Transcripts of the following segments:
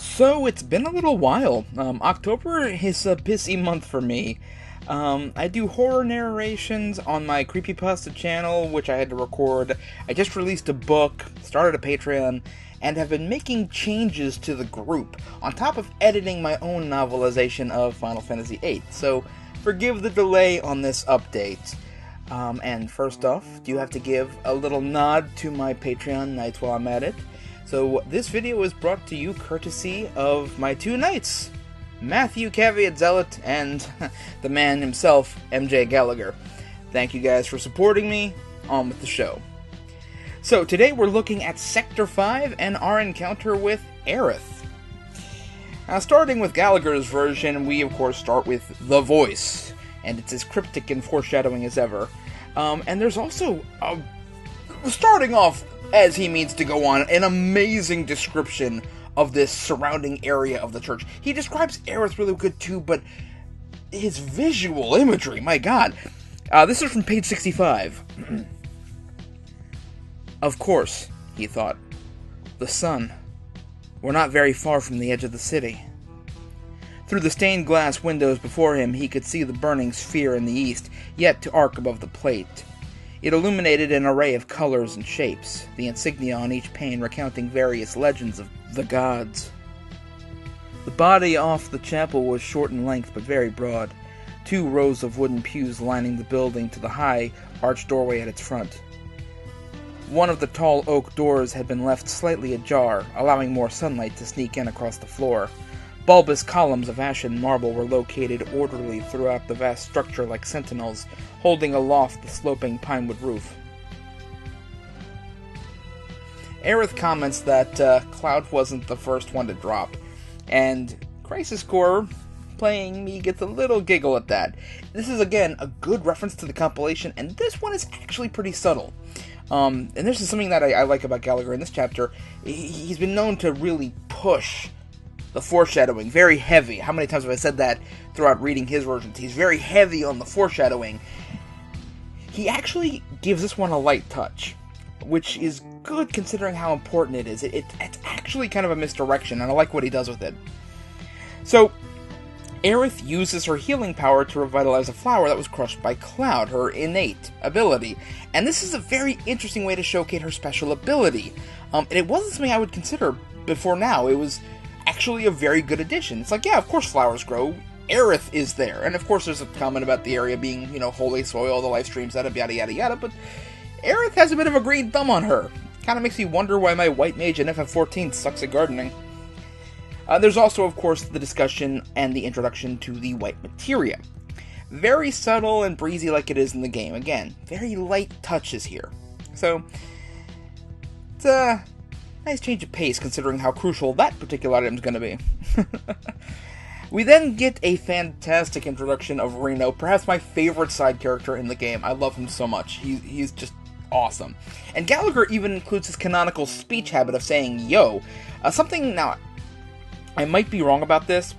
So it's been a little while. October is a busy month for me. I do horror narrations on my Creepypasta channel, which I had to record. I just released a book, started a Patreon, and have been making changes to the group, on top of editing my own novelization of Final Fantasy VIII. So forgive the delay on this update. And first off, do have to give a little nod to my Patreon nights while I'm at it. So this video is brought to you courtesy of my two knights, Matthew Caveat Zealot and the man himself, MJ Gallagher. Thank you guys for supporting me. On with the show. So today we're looking at Sector 5 and our encounter with Aerith. Now starting with Gallagher's version, we of course start with the voice, and it's as cryptic and foreshadowing as ever. And there's also, starting off as he means to go on, an amazing description of this surrounding area of the church. He describes Aerith really good too, but his visual imagery, my god. This is from page 65. Of course, he thought. The sun. We're not very far from the edge of the city. Through the stained glass windows before him, he could see the burning sphere in the east, yet to arc above the plate. It illuminated an array of colors and shapes, the insignia on each pane recounting various legends of the gods. The body off the chapel was short in length but very broad, 2 rows of wooden pews lining the building to the high, arched doorway at its front. One of the tall oak doors had been left slightly ajar, allowing more sunlight to sneak in across the floor. Bulbous columns of ashen marble were located orderly throughout the vast structure like sentinels, holding aloft the sloping pinewood roof. Aerith comments that Cloud wasn't the first one to drop, and Crisis Core, playing me, gets a little giggle at that. This is, again, a good reference to the compilation, and this one is actually pretty subtle. And this is something that I like about Gallagher in this chapter. He's been known to really push the foreshadowing, very heavy. How many times have I said that throughout reading his versions? He's very heavy on the foreshadowing. He actually gives this one a light touch, which is good considering how important it is. It's actually kind of a misdirection, and I like what he does with it. So, Aerith uses her healing power to revitalize a flower that was crushed by Cloud, her innate ability. And this is a very interesting way to showcase her special ability. And it wasn't something I would consider before now. It was actually a very good addition. It's like, yeah, of course flowers grow. Aerith is there. And of course there's a comment about the area being, holy soil, the life streams, yada yada yada, but Aerith has a bit of a green thumb on her. Kind of makes me wonder why my white mage in FF14 sucks at gardening. There's also, of course, the discussion and the introduction to the white materia. Very subtle and breezy like it is in the game. Again, very light touches here. So, it's a nice change of pace considering how crucial that particular item is going to be. We then get a fantastic introduction of Reno, perhaps my favorite side character in the game. I love him so much. He's just awesome. And Gallagher even includes his canonical speech habit of saying, yo. Something, now, I might be wrong about this,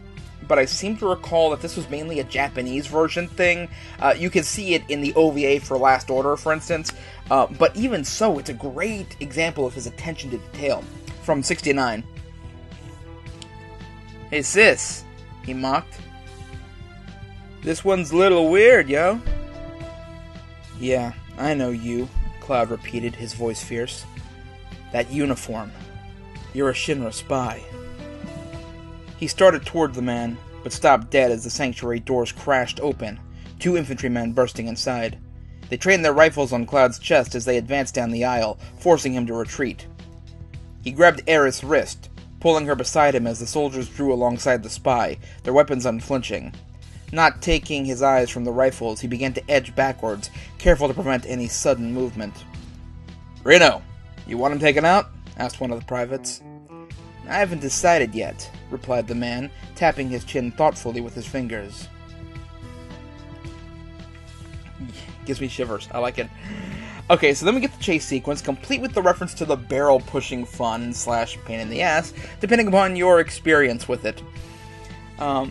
but I seem to recall that this was mainly a Japanese version thing. You can see it in the OVA for Last Order, for instance. But even so, it's a great example of his attention to detail. From 69. Hey sis, he mocked. This one's a little weird, yo. Yeah, I know you, Cloud repeated, his voice fierce. That uniform. You're a Shinra spy. He started toward the man, but stopped dead as the sanctuary doors crashed open, 2 infantrymen bursting inside. They trained their rifles on Cloud's chest as they advanced down the aisle, forcing him to retreat. He grabbed Aerith's wrist, pulling her beside him as the soldiers drew alongside the spy, their weapons unflinching. Not taking his eyes from the rifles, he began to edge backwards, careful to prevent any sudden movement. "Reno, you want him taken out?" asked one of the privates. "I haven't decided yet," replied the man, tapping his chin thoughtfully with his fingers. Gives me shivers. I like it. Okay, so then we get the chase sequence, complete with the reference to the barrel-pushing fun / pain in the ass, depending upon your experience with it. I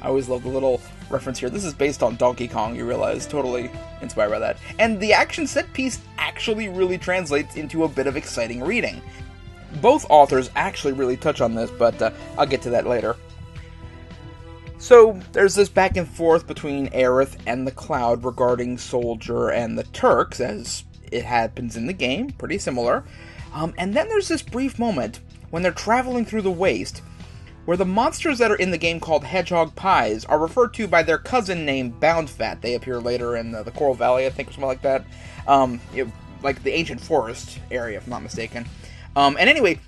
always love the little reference here. This is based on Donkey Kong, you realize. Totally inspired by that. And the action set piece actually really translates into a bit of exciting reading. both authors actually really touch on this, but I'll get to that later. So, there's this back and forth between Aerith and the Cloud regarding Soldier and the Turks, as it happens in the game, pretty similar. And then there's this brief moment when they're traveling through the waste, where the monsters that are in the game called Hedgehog Pies are referred to by their cousin named Boundfat. They appear later in the Coral Valley, I think, or something like that. Like the ancient forest area, if I'm not mistaken. And anyway,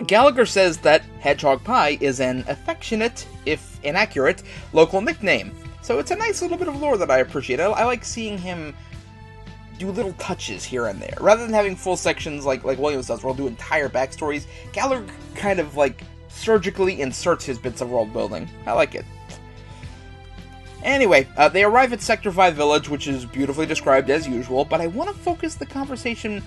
Gallagher says that Hedgehog Pie is an affectionate, if inaccurate, local nickname. So it's a nice little bit of lore that I appreciate. I like seeing him do little touches here and there. Rather than having full sections like Williams does, where he'll do entire backstories, Gallagher kind of surgically inserts his bits of world building. I like it. Anyway, they arrive at Sector 5 Village, which is beautifully described as usual, but I want to focus the conversation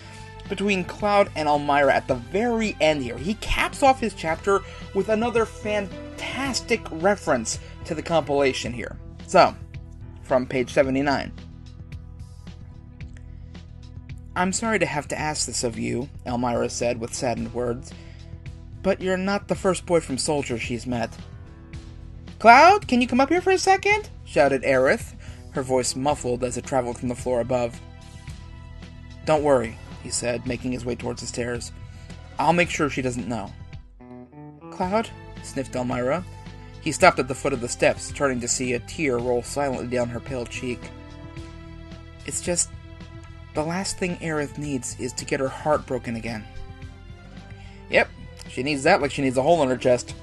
between Cloud and Elmira at the very end here. He caps off his chapter with another fantastic reference to the compilation here. So, from page 79. "I'm sorry to have to ask this of you," Elmira said with saddened words, "but you're not the first boy from Soldier she's met." "Cloud, can you come up here for a second?" shouted Aerith, her voice muffled as it traveled from the floor above. "Don't worry," he said, making his way towards the stairs. "I'll make sure she doesn't know." "Cloud?" sniffed Elmira. He stopped at the foot of the steps, turning to see a tear roll silently down her pale cheek. "It's just, the last thing Aerith needs is to get her heart broken again." "Yep, she needs that like she needs a hole in her chest."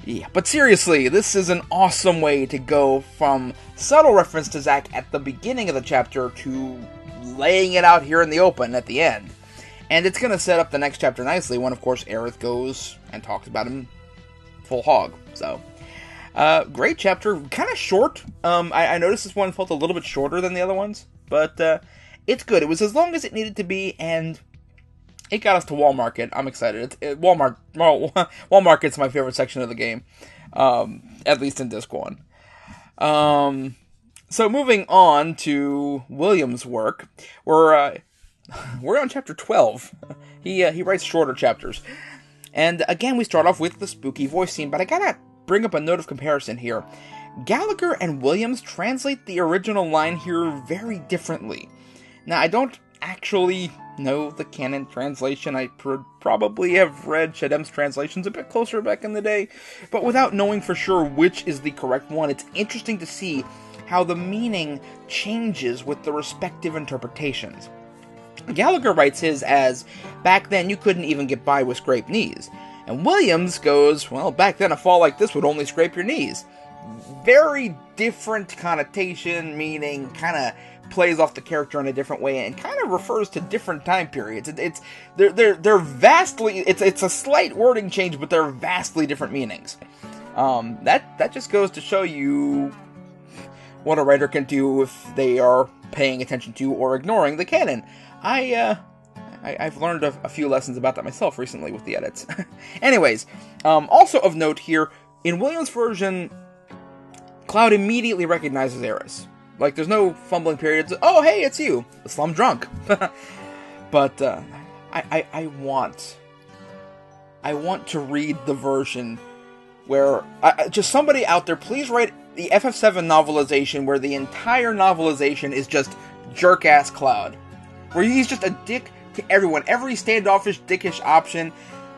Yeah, but seriously, this is an awesome way to go from subtle reference to Zack at the beginning of the chapter to laying it out here in the open at the end. And it's going to set up the next chapter nicely when, of course, Aerith goes and talks about him full hog. So, great chapter. Kind of short. I noticed this one felt a little bit shorter than the other ones. But it's good. It was as long as it needed to be, and it got us to Wall Market. I'm excited. Wall Market's my favorite section of the game, at least in Disc 1. So moving on to William's work, we're on chapter 12. He writes shorter chapters, and again we start off with the spooky voice scene. But I gotta bring up a note of comparison here. Gallagher and Williams translate the original line here very differently. Now, I don't actually know the canon translation. I probably have read Shadem's translations a bit closer back in the day, but without knowing for sure which is the correct one, it's interesting to see how the meaning changes with the respective interpretations. Gallagher writes his as, "Back then you couldn't even get by with scraped knees." And Williams goes, "Well, back then a fall like this would only scrape your knees." Very different connotation, meaning kind of plays off the character in a different way and kind of refers to different time periods. They're vastly, it's a slight wording change, but they're vastly different meanings. That just goes to show you what a writer can do if they are paying attention to or ignoring the canon. I've learned a few lessons about that myself recently with the edits. Anyways, also of note here, in Williams' version, Cloud immediately recognizes Aerith. Like, there's no fumbling periods. "Oh, hey, it's you. The slum drunk." But I want to read the version where just somebody out there, please write the FF7 novelization where the entire novelization is just jerk-ass Cloud, where he's just a dick to everyone, every standoffish, dickish option.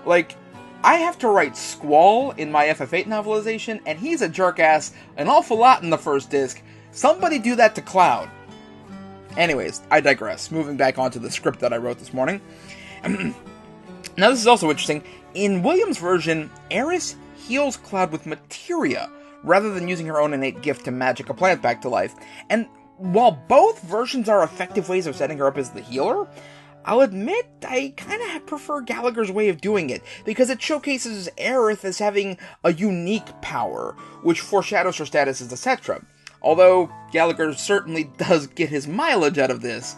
Like, I have to write Squall in my FF8 novelization, and he's a jerk-ass an awful lot in the first disc. Somebody do that to Cloud. Anyways, I digress. Moving back onto the script that I wrote this morning. Now, this is also interesting. In Williams' version, Aerith heals Cloud with materia, rather than using her own innate gift to magic a plant back to life. And while both versions are effective ways of setting her up as the healer, I'll admit I kind of prefer Gallagher's way of doing it, because it showcases Aerith as having a unique power, which foreshadows her status as etc. Although Gallagher certainly does get his mileage out of this,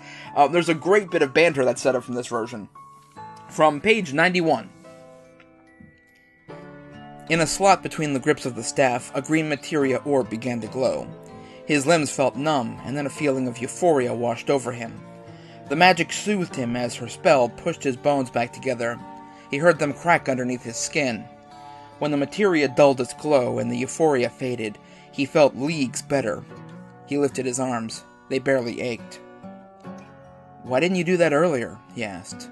there's a great bit of banter that's set up from this version. From page 91. In a slot between the grips of the staff, a green materia orb began to glow. His limbs felt numb, and then a feeling of euphoria washed over him. The magic soothed him as her spell pushed his bones back together. He heard them crack underneath his skin. When the materia dulled its glow and the euphoria faded, he felt leagues better. He lifted his arms. They barely ached. "Why didn't you do that earlier?" he asked.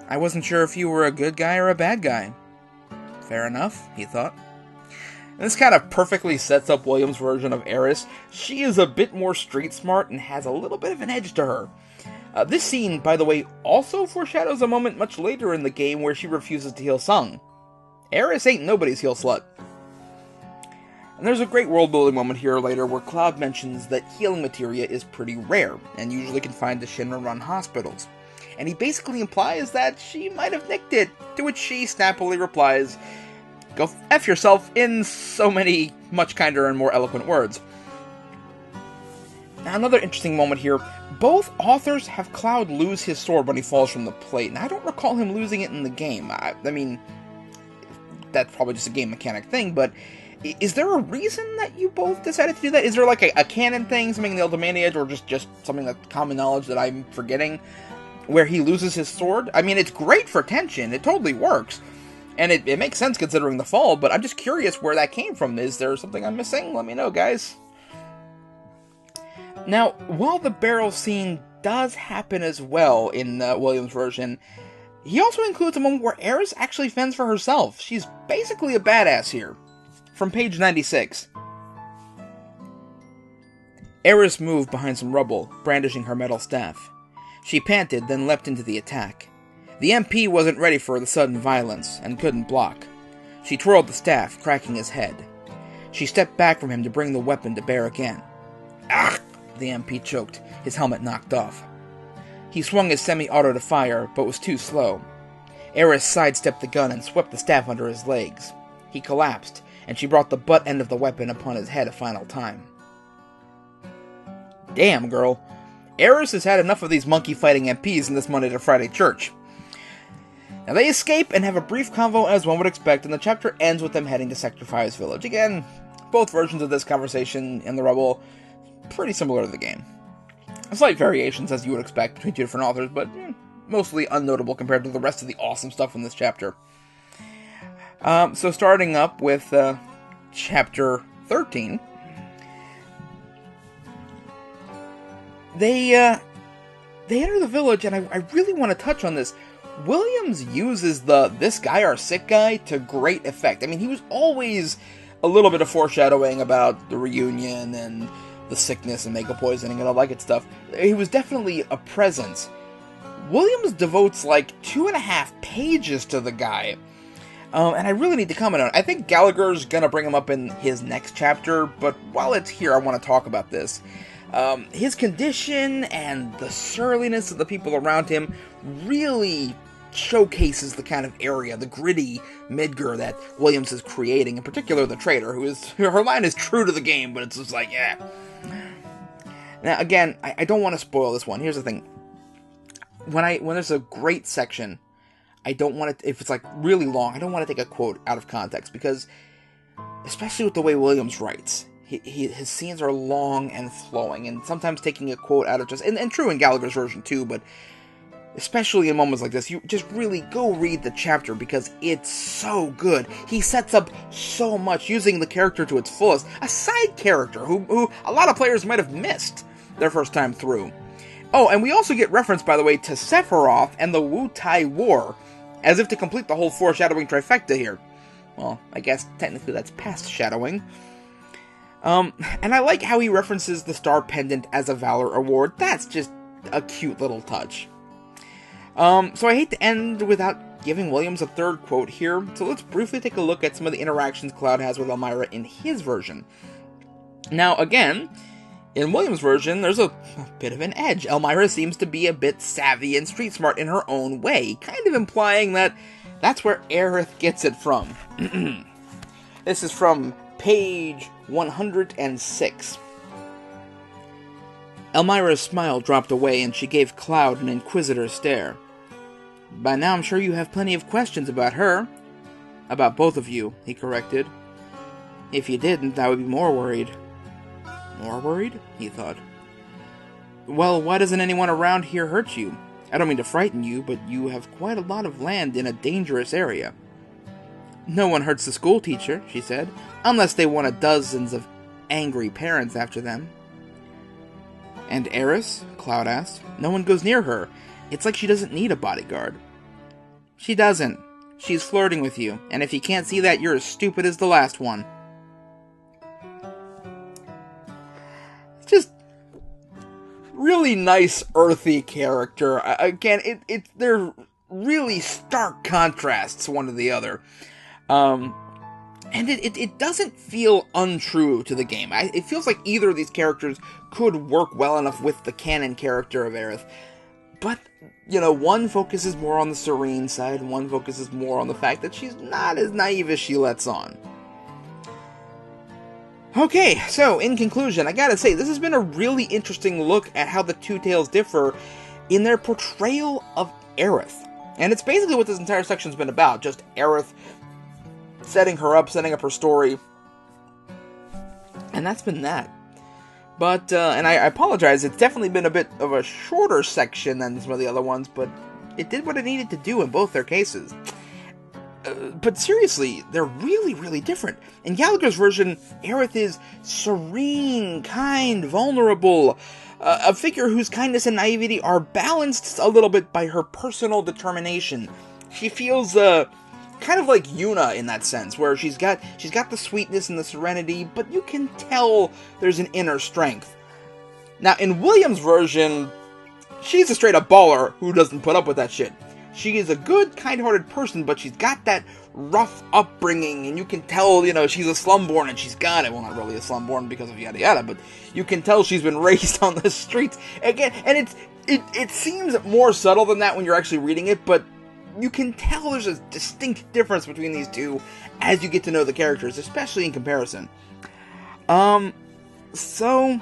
"I wasn't sure if you were a good guy or a bad guy." Fair enough, he thought. And this kind of perfectly sets up William's version of Aerith. She is a bit more street smart and has a little bit of an edge to her. This scene, by the way, also foreshadows a moment much later in the game where she refuses to heal Sung. Aerith ain't nobody's heel slut. And there's a great world-building moment here later where Cloud mentions that healing materia is pretty rare, and usually confined to Shinra-run hospitals. And he basically implies that she might have nicked it, to which she snappily replies, "Go F yourself," in so many much kinder and more eloquent words. Now, another interesting moment here, both authors have Cloud lose his sword when he falls from the plate, and I don't recall him losing it in the game. I mean, that's probably just a game mechanic thing, but is there a reason that you both decided to do that? Is there like a canon thing, something in the Ultimate Age, or just something that's common knowledge that I'm forgetting, where he loses his sword? I mean, it's great for tension, it totally works, and it makes sense considering the fall, but I'm just curious where that came from. Is there something I'm missing? Let me know, guys. Now, while the barrel scene does happen as well in William's version, he also includes a moment where Aerith actually fends for herself. She's basically a badass here. From page 96. Aerith moved behind some rubble, brandishing her metal staff. She panted, then leapt into the attack. The MP wasn't ready for the sudden violence, and couldn't block. She twirled the staff, cracking his head. She stepped back from him to bring the weapon to bear again. "Ah!" the MP choked, his helmet knocked off. He swung his semi-auto to fire, but was too slow. Aerith sidestepped the gun and swept the staff under his legs. He collapsed, and she brought the butt end of the weapon upon his head a final time. Damn, girl. Aerith has had enough of these monkey-fighting MPs in this Monday to Friday church. Now they escape and have a brief convo as one would expect, and the chapter ends with them heading to Sector 5's village. Again, both versions of this conversation in the rubble, pretty similar to the game. Slight variations, as you would expect, between two different authors, but mostly unnotable compared to the rest of the awesome stuff in this chapter. So starting up with chapter 13, they enter the village, and I really want to touch on this. Williams uses "this guy, our sick guy," to great effect. I mean, he was always a little bit of foreshadowing about the reunion and the sickness and makeup poisoning and all that good stuff. He was definitely a presence. Williams devotes like 2.5 pages to the guy. And I really need to comment on it. I think Gallagher's gonna bring him up in his next chapter, but while it's here, I want to talk about this. His condition and the surliness of the people around him really showcases the kind of area, the gritty Midgar that Williams is creating, in particular the trader, her line is true to the game, but it's just like, yeah. Now, again, I don't want to spoil this one. Here's the thing. When there's a great section, I don't want to, if it's like really long, I don't want to take a quote out of context, because, especially with the way Williams writes, his scenes are long and flowing, and sometimes taking a quote out of just, and true in Gallagher's version too, but especially in moments like this, you just really go read the chapter, because it's so good. He sets up so much, using the character to its fullest. A side character who a lot of players might have missed their first time through. Oh, and we also get reference, by the way, to Sephiroth and the Wu-Tai War, as if to complete the whole foreshadowing trifecta here. Well, I guess technically that's past shadowing. And I like how he references the Star Pendant as a Valor Award. That's just a cute little touch. So I hate to end without giving Williams a third quote here, so let's briefly take a look at some of the interactions Cloud has with Elmira in his version. Now, again, in Williams' version, there's a bit of an edge. Elmira seems to be a bit savvy and street smart in her own way, kind of implying that that's where Aerith gets it from. This is from page 106. Elmira's smile dropped away, and she gave Cloud an inquisitor stare. By now I'm sure you have plenty of questions about her. About both of you, he corrected. If you didn't, I would be more worried. More worried? He thought. Well, why doesn't anyone around here hurt you? I don't mean to frighten you, but you have quite a lot of land in a dangerous area. No one hurts the school teacher, she said, unless they want dozens of angry parents after them. And Aerith? Cloud asked. No one goes near her. It's like she doesn't need a bodyguard. She doesn't. She's flirting with you, and if you can't see that, you're as stupid as the last one. Just really nice, earthy character. Again, they're really stark contrasts one to the other. And it doesn't feel untrue to the game. It feels like either of these characters could work well enough with the canon character of Aerith. But, you know, one focuses more on the serene side, and one focuses more on the fact that she's not as naive as she lets on. Okay, so, in conclusion, I gotta say, this has been a really interesting look at how the two tales differ in their portrayal of Aerith. And it's basically what this entire section's been about, just Aerith setting up her story. And that's been that. But, and I apologize, it's definitely been a bit of a shorter section than some of the other ones, but it did what it needed to do in both their cases. But seriously, they're really, really different. In Gallagher's version, Aerith is serene, kind, vulnerable, a figure whose kindness and naivety are balanced a little bit by her personal determination. She feels, kind of like Yuna in that sense, where she's got the sweetness and the serenity, but you can tell there's an inner strength. Now, in William's version, she's a straight-up baller who doesn't put up with that shit. She is a good, kind-hearted person, but she's got that rough upbringing, and you can tell, you know, she's a slumborn, and she's got it. Well, not really a slumborn because of yada yada, but you can tell she's been raised on the streets. Again, and it seems more subtle than that when you're actually reading it, but you can tell there's a distinct difference between these two as you get to know the characters, especially in comparison. So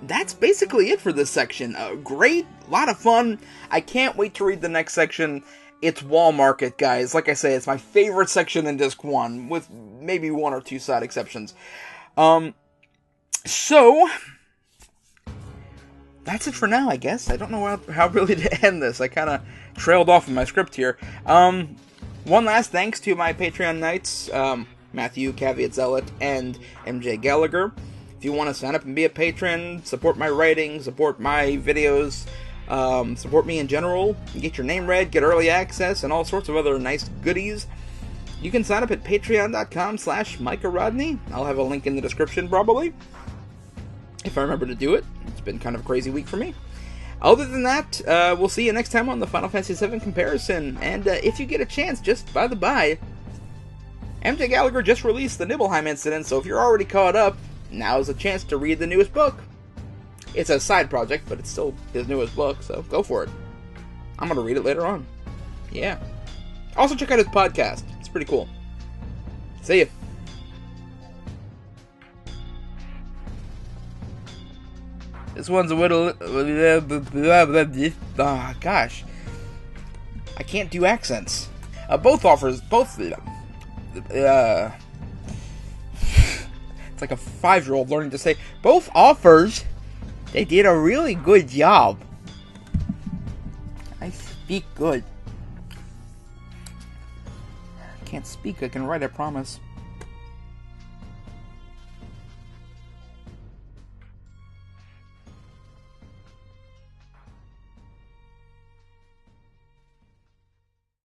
that's basically it for this section. Great, lot of fun. I can't wait to read the next section. It's Wall Market, guys. Like I say, it's my favorite section in Disc 1, with maybe one or two side exceptions. So that's it for now, I guess. I don't know how really to end this. I kind of trailed off in my script here. One last thanks to my Patreon knights, Matthew, Caveat Zealot, and MJ Gallagher. If you want to sign up and be a patron, support my writing, support my videos, support me in general, get your name read, get early access, and all sorts of other nice goodies, you can sign up at patreon.com/Micah Rodney. I'll have a link in the description, probably, if I remember to do it. It's been kind of a crazy week for me. Other than that, we'll see you next time on the Final Fantasy VII comparison. And if you get a chance, just by the by, MJ Gallagher just released the Nibelheim incident, so if you're already caught up, now's a chance to read the newest book. It's a side project, but it's still his newest book, so go for it. I'm going to read it later on. Yeah. Also check out his podcast. It's pretty cool. See ya. This one's a little... gosh. I can't do accents. Both offers... It's like a 5-year-old learning to say, both offers, they did a really good job. I speak good. I can't speak, I can write, I promise.